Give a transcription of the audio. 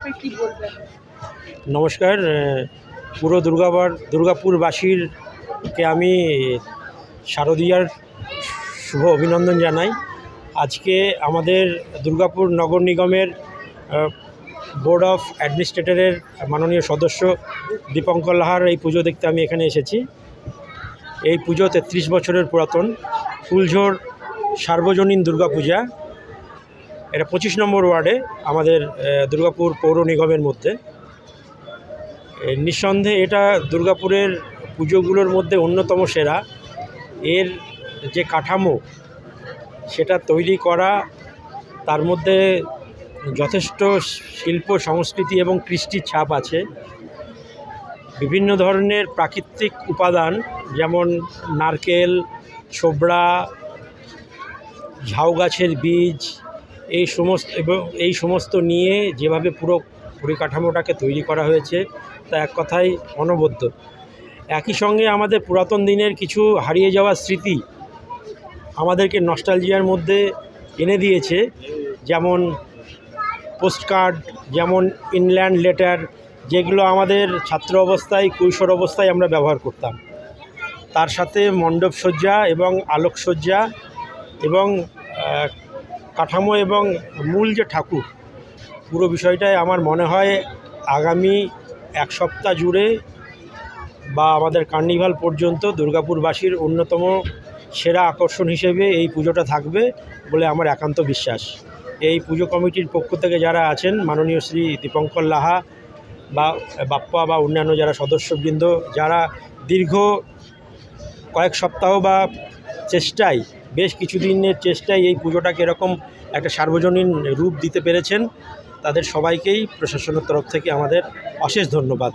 ব্যাপারে কি বলবেন? নমস্কার। পুরো দুর্গাপুরবাসীরকে আমি শারদীয়ার শুভ অভিনন্দন জানাই। আজকে আমাদের দুর্গাপুর নগর নিগমের বোর্ড অফ অ্যাডমিনিস্ট্রেটরের মাননীয় সদস্য দীপঙ্কর লাহার এই পুজো দেখতে আমি এখানে এসেছি। এই পুজো ৩৩ বছরের পুরাতন ফুলঝোর সার্বজনীন দুর্গাপূজা। এটা 25 নম্বর ওয়ার্ডে আমাদের দুর্গাপুর পৌর নিগমের মধ্যে। নিঃসন্দেহে এটা দুর্গাপুরের পুজোগুলোর মধ্যে অন্যতম সেরা। এর যে কাঠামো সেটা তৈরি করা, তার মধ্যে যথেষ্ট শিল্প সংস্কৃতি এবং কৃষ্টির ছাপ আছে। বিভিন্ন ধরনের প্রাকৃতিক উপাদান যেমন নারকেল, ছোবড়া, ঝাউ গাছের বীজ এই সমস্ত নিয়ে যেভাবে পুরো পরিকাঠামোটাকে তৈরি করা হয়েছে তা এক কথায় অনবদ্য। একই সঙ্গে আমাদের পুরাতন দিনের কিছু হারিয়ে যাওয়া স্মৃতি আমাদেরকে নস্টালজিয়ার মধ্যে এনে দিয়েছে, যেমন পোস্টকার্ড, যেমন ইনল্যান্ড লেটার, যেগুলো আমাদের ছাত্র অবস্থায় কৈশোর অবস্থায় আমরা ব্যবহার করতাম। তার সাথে মণ্ডপসজ্জা এবং আলোকসজ্জা এবং কাঠামো এবং মূল যে ঠাকুর, পুরো বিষয়টাই আমার মনে হয় আগামী এক সপ্তাহ জুড়ে বা আমাদের কার্নিভাল পর্যন্ত দুর্গাপুরবাসীর অন্যতম সেরা আকর্ষণ হিসেবে এই পুজোটা থাকবে বলে আমার একান্ত বিশ্বাস। এই পুজো কমিটির পক্ষ থেকে যারা আছেন, মাননীয় শ্রী দীপঙ্কর লাহা বা বাপ্পা বা অন্যান্য যারা সদস্যবৃন্দ, যারা দীর্ঘ কয়েক সপ্তাহ বা চেষ্টায়, বেশ কিছুদিনের চেষ্টায় এই পুজোটাকে এরকম একটা সার্বজনীন রূপ দিতে পেরেছেন, তাদের সবাইকেই প্রশাসনের তরফ থেকে আমাদের অশেষ ধন্যবাদ।